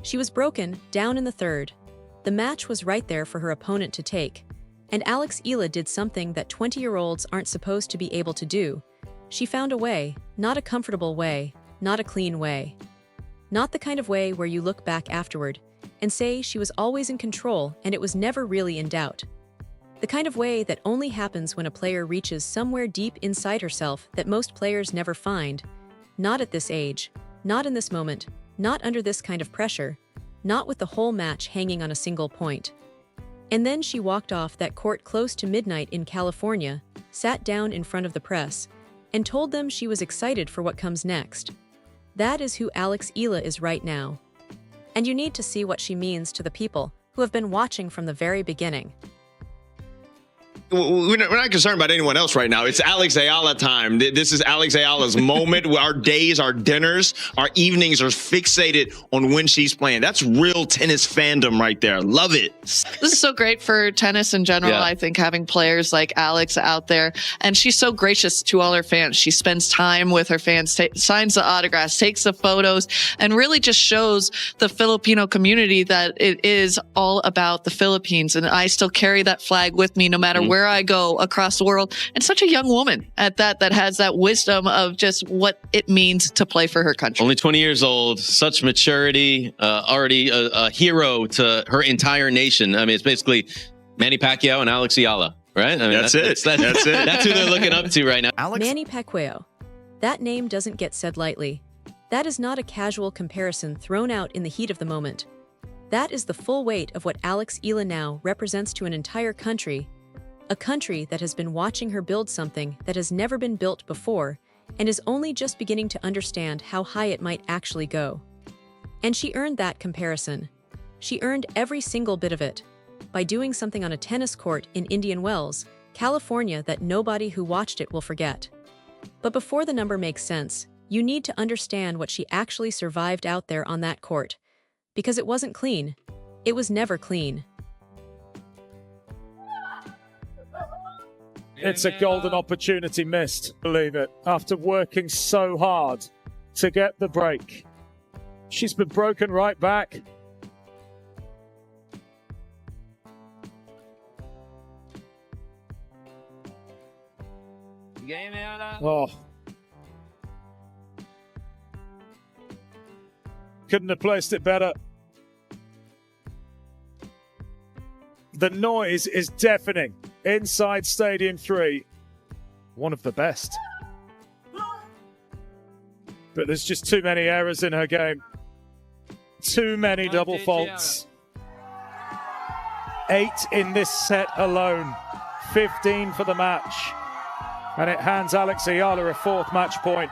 She was broken, down in the third. The match was right there for her opponent to take. And Eala did something that 20-year-olds aren't supposed to be able to do. She found a way, not a comfortable way, not a clean way. Not the kind of way where you look back afterward and say she was always in control and it was never really in doubt. The kind of way that only happens when a player reaches somewhere deep inside herself that most players never find. Not at this age, not in this moment, not under this kind of pressure, not with the whole match hanging on a single point. And then she walked off that court close to midnight in California, sat down in front of the press, and told them she was excited for what comes next. That is who Eala is right now. And you need to see what she means to the people who have been watching from the very beginning. We're not concerned about anyone else right now. It's Eala time. This is Eala's moment. Our days, our dinners, our evenings are fixated on when she's playing. That's real tennis fandom right there. Love it. This is so great for tennis in general. Yeah. I think having players like Alex out there, and she's so gracious to all her fans. She spends time with her fans, signs the autographs, takes the photos, and really just shows the Filipino community that it is all about the Philippines. And I still carry that flag with me no matter where I go across the world. And such a young woman at that has that wisdom of just what it means to play for her country. Only 20 years old, such maturity, already a hero to her entire nation. I mean, it's basically Manny Pacquiao and Eala, right? I mean, that's it. That's it. That's who they're looking up to right now. Manny Pacquiao. That name doesn't get said lightly. That is not a casual comparison thrown out in the heat of the moment. That is the full weight of what Eala now represents to an entire country. A country that has been watching her build something that has never been built before and is only just beginning to understand how high it might actually go. And she earned that comparison. She earned every single bit of it by doing something on a tennis court in Indian Wells, California that nobody who watched it will forget. But before the number makes sense, you need to understand what she actually survived out there on that court. Because it wasn't clean. It was never clean. It's a golden opportunity missed, believe it, after working so hard to get the break. She's been broken right back. Oh. Couldn't have placed it better. The noise is deafening. Inside Stadium 3, one of the best. But there's just too many errors in her game. Too many double faults. 8 in this set alone. 15 for the match. And it hands Eala a 4th match point.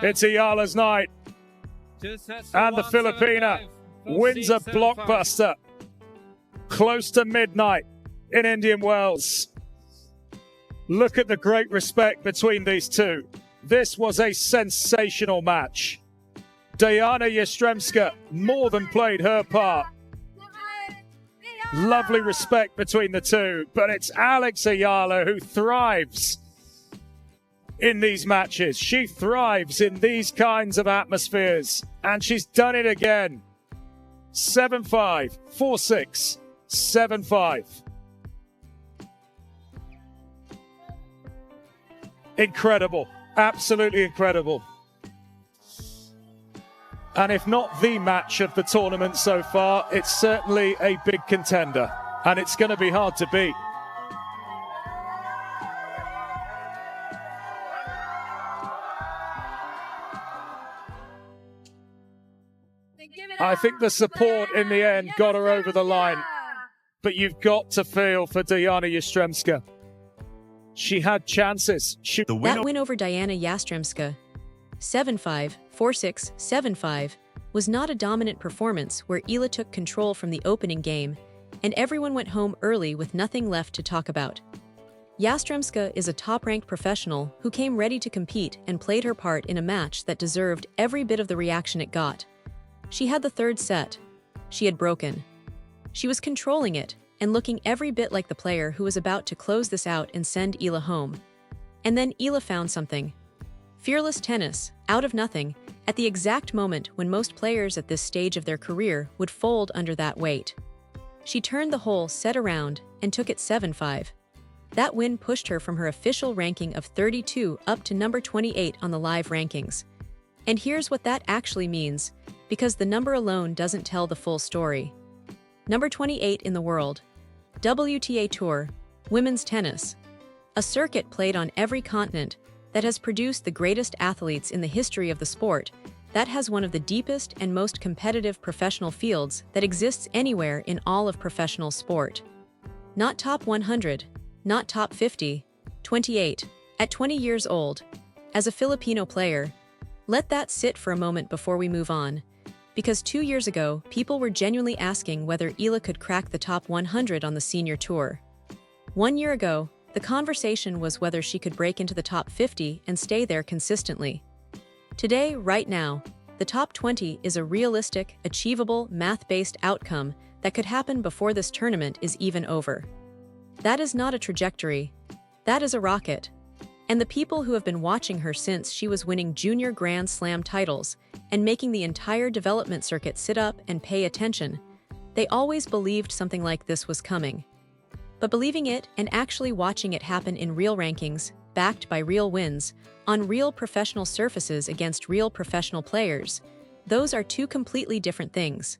It's Eala's night. And the Filipina wins a blockbuster close to midnight in Indian Wells. Look at the great respect between these two. This was a sensational match. Diana Yastremska more than played her part. Lovely respect between the two, but it's Eala who thrives in these matches. She thrives in these kinds of atmospheres, and she's done it again. 7-5, 4-6, 7-5. Incredible, absolutely incredible. And if not the match of the tournament so far, it's certainly a big contender, and it's going to be hard to beat. I think the support in the end got her over the line. But you've got to feel for Diana Yastremska. She had chances. That win over Diana Yastremska, 7-5, 4-6, 7-5, was not a dominant performance where Eala took control from the opening game, and everyone went home early with nothing left to talk about. Yastremska is a top-ranked professional who came ready to compete and played her part in a match that deserved every bit of the reaction it got. She had the third set, she had broken. She was controlling it and looking every bit like the player who was about to close this out and send Eala home. And then Eala found something. Fearless tennis, out of nothing, at the exact moment when most players at this stage of their career would fold under that weight. She turned the whole set around and took it 7-5. That win pushed her from her official ranking of 32 up to number 28 on the live rankings. And here's what that actually means, because the number alone doesn't tell the full story. Number 28 in the world. WTA Tour, women's tennis. A circuit played on every continent that has produced the greatest athletes in the history of the sport, that has one of the deepest and most competitive professional fields that exists anywhere in all of professional sport. Not top 100, not top 50, 28, at 20 years old, as a Filipino player. Let that sit for a moment before we move on, because 2 years ago, people were genuinely asking whether Eala could crack the top 100 on the senior tour. 1 year ago, the conversation was whether she could break into the top 50 and stay there consistently. Today, right now, the top 20 is a realistic, achievable, math-based outcome that could happen before this tournament is even over. That is not a trajectory. That is a rocket. And the people who have been watching her since she was winning junior Grand Slam titles and making the entire development circuit sit up and pay attention, they always believed something like this was coming. But believing it and actually watching it happen in real rankings, backed by real wins, on real professional surfaces against real professional players, those are two completely different things.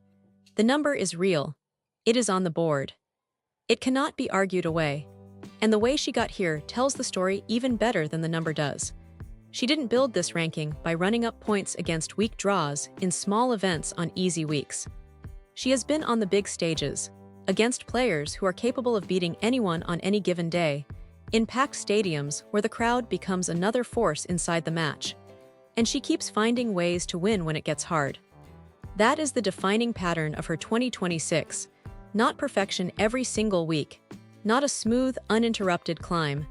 The number is real. It is on the board. It cannot be argued away. And the way she got here tells the story even better than the number does. She didn't build this ranking by running up points against weak draws in small events on easy weeks. She has been on the big stages, against players who are capable of beating anyone on any given day, in packed stadiums where the crowd becomes another force inside the match. And she keeps finding ways to win when it gets hard. That is the defining pattern of her 2026. Not perfection every single week, not a smooth, uninterrupted climb.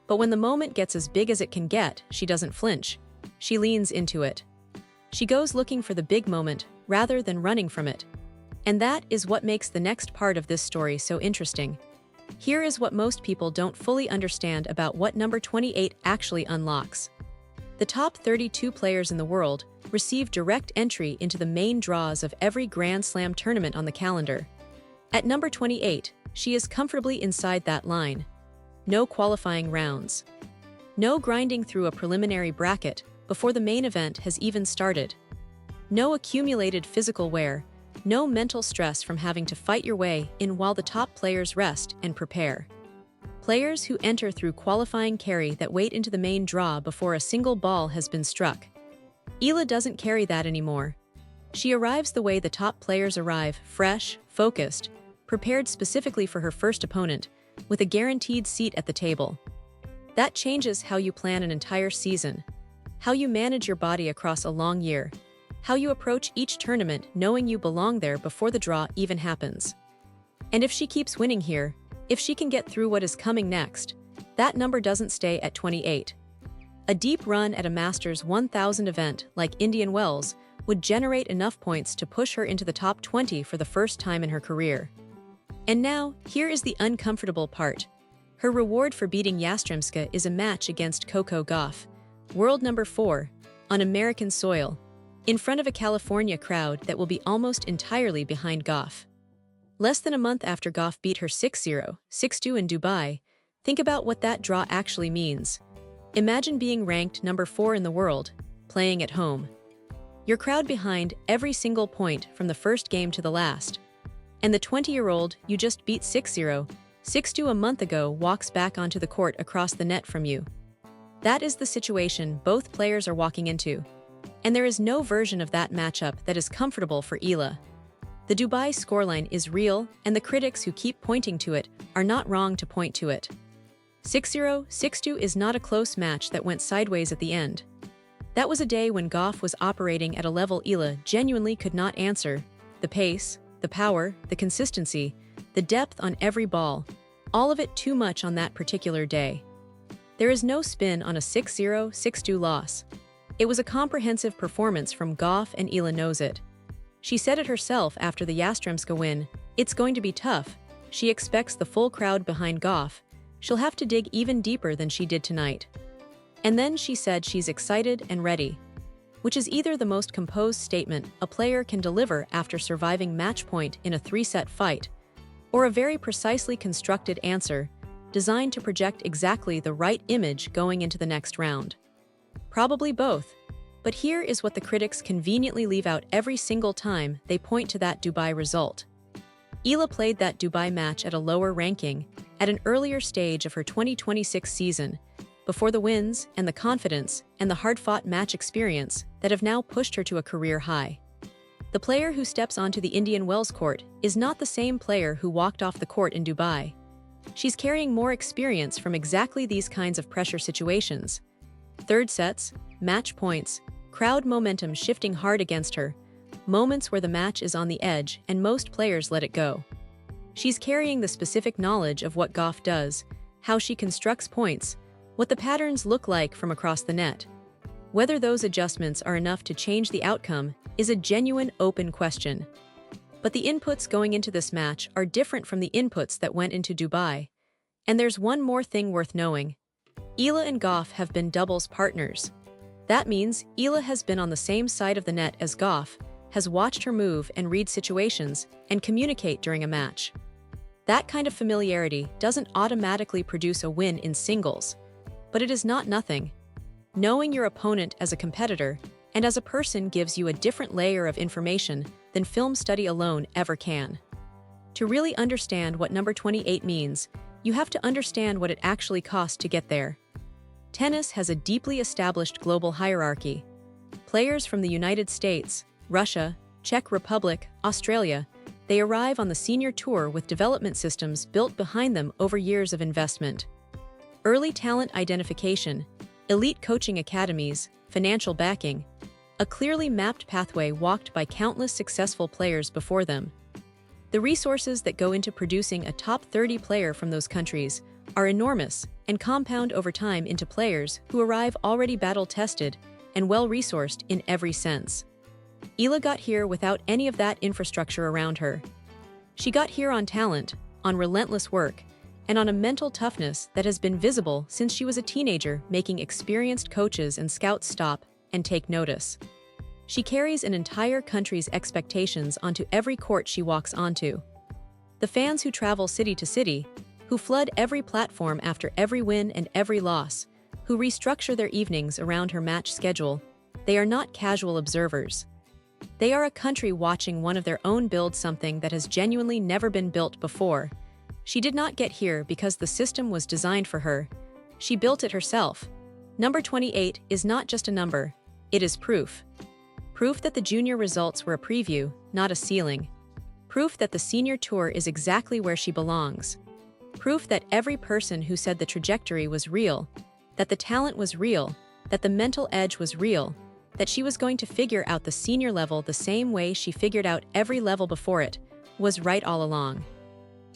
But when the moment gets as big as it can get, she doesn't flinch. She leans into it. She goes looking for the big moment rather than running from it. And that is what makes the next part of this story so interesting. Here is what most people don't fully understand about what number 28 actually unlocks. The top 32 players in the world receive direct entry into the main draws of every Grand Slam tournament on the calendar. At number 28, she is comfortably inside that line. No qualifying rounds. No grinding through a preliminary bracket before the main event has even started. No accumulated physical wear. No mental stress from having to fight your way in while the top players rest and prepare. Players who enter through qualifying carry that weight into the main draw before a single ball has been struck. Eala doesn't carry that anymore. She arrives the way the top players arrive, fresh, focused, prepared specifically for her first opponent, with a guaranteed seat at the table. That changes how you plan an entire season, how you manage your body across a long year, how you approach each tournament knowing you belong there before the draw even happens. And if she keeps winning here, if she can get through what is coming next, that number doesn't stay at 28. A deep run at a Masters 1000 event like Indian Wells would generate enough points to push her into the top 20 for the first time in her career. And now, here is the uncomfortable part. Her reward for beating Yastremska is a match against Coco Gauff, world number 4, on American soil, in front of a California crowd that will be almost entirely behind Gauff. Less than a month after Gauff beat her 6-0, 6-2 in Dubai, think about what that draw actually means. Imagine being ranked number 4 in the world, playing at home. Your crowd behind every single point from the first game to the last. And the 20-year-old you just beat 6-0, 6-2 a month ago walks back onto the court across the net from you. That is the situation both players are walking into. And there is no version of that matchup that is comfortable for Eala. The Dubai scoreline is real, and the critics who keep pointing to it are not wrong to point to it. 6-0, 6-2 is not a close match that went sideways at the end. That was a day when Gauff was operating at a level Eala genuinely could not answer. The pace, the power, the consistency, the depth on every ball, all of it too much on that particular day. There is no spin on a 6-0, 6-2 loss. It was a comprehensive performance from Gauff, and Eala knows it. She said it herself after the Yastremska win. It's going to be tough. She expects the full crowd behind Goff. She'll have to dig even deeper than she did tonight. And then she said she's excited and ready, which is either the most composed statement a player can deliver after surviving match point in a 3-set fight, or a very precisely constructed answer designed to project exactly the right image going into the next round. Probably both, but here is what the critics conveniently leave out every single time they point to that Dubai result. Eala played that Dubai match at a lower ranking, at an earlier stage of her 2026 season, before the wins and the confidence and the hard-fought match experience that have now pushed her to a career high. The player who steps onto the Indian Wells court is not the same player who walked off the court in Dubai. She's carrying more experience from exactly these kinds of pressure situations. Third sets, match points, crowd momentum shifting hard against her, moments where the match is on the edge and most players let it go. She's carrying the specific knowledge of what Goff does, how she constructs points, what the patterns look like from across the net. Whether those adjustments are enough to change the outcome is a genuine open question. But the inputs going into this match are different from the inputs that went into Dubai. And there's one more thing worth knowing. Eala and Goff have been doubles partners. That means Eala has been on the same side of the net as Goff, has watched her move and read situations and communicate during a match. That kind of familiarity doesn't automatically produce a win in singles, but it is not nothing. Knowing your opponent as a competitor and as a person gives you a different layer of information than film study alone ever can. To really understand what number 28 means, you have to understand what it actually costs to get there. Tennis has a deeply established global hierarchy. Players from the United States, Russia, Czech Republic, Australia, they arrive on the senior tour with development systems built behind them over years of investment. Early talent identification, elite coaching academies, financial backing, a clearly mapped pathway walked by countless successful players before them. The resources that go into producing a top 30 player from those countries are enormous and compound over time into players who arrive already battle-tested and well-resourced in every sense. Eala got here without any of that infrastructure around her. She got here on talent, on relentless work, and on a mental toughness that has been visible since she was a teenager, making experienced coaches and scouts stop and take notice. She carries an entire country's expectations onto every court she walks onto. The fans who travel city to city, who flood every platform after every win and every loss, who restructure their evenings around her match schedule, they are not casual observers. They are a country watching one of their own build something that has genuinely never been built before. She did not get here because the system was designed for her. She built it herself. Number 28 is not just a number, it is proof. Proof that the junior results were a preview, not a ceiling. Proof that the senior tour is exactly where she belongs. Proof that every person who said the trajectory was real, that the talent was real, that the mental edge was real, that she was going to figure out the senior level the same way she figured out every level before it, was right all along.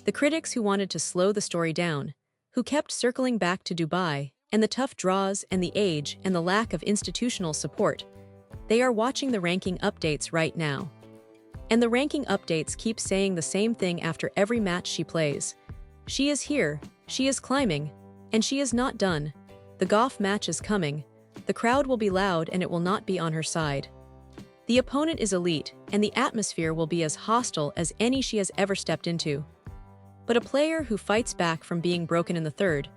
The critics who wanted to slow the story down, who kept circling back to Dubai and the tough draws and the age and the lack of institutional support, they are watching the ranking updates right now. And the ranking updates keep saying the same thing after every match she plays. She is here, she is climbing, and she is not done. The Goff match is coming. The crowd will be loud and it will not be on her side. The opponent is elite, and the atmosphere will be as hostile as any she has ever stepped into. But a player who fights back from being broken in the third,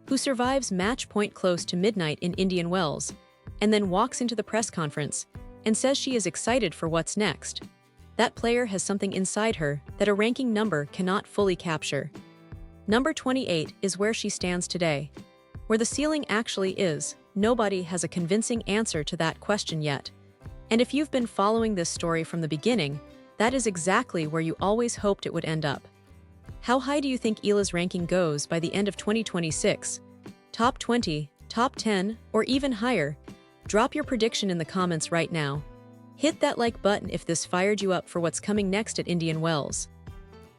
who survives match point close to midnight in Indian Wells, and then walks into the press conference and says she is excited for what's next, that player has something inside her that a ranking number cannot fully capture. Number 28 is where she stands today. Where the ceiling actually is, nobody has a convincing answer to that question yet. And if you've been following this story from the beginning, that is exactly where you always hoped it would end up. How high do you think Eala's ranking goes by the end of 2026? Top 20, top 10, or even higher? Drop your prediction in the comments right now. Hit that like button if this fired you up for what's coming next at Indian Wells.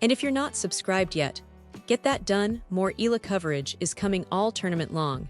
And if you're not subscribed yet, get that done. More Eala coverage is coming all tournament long.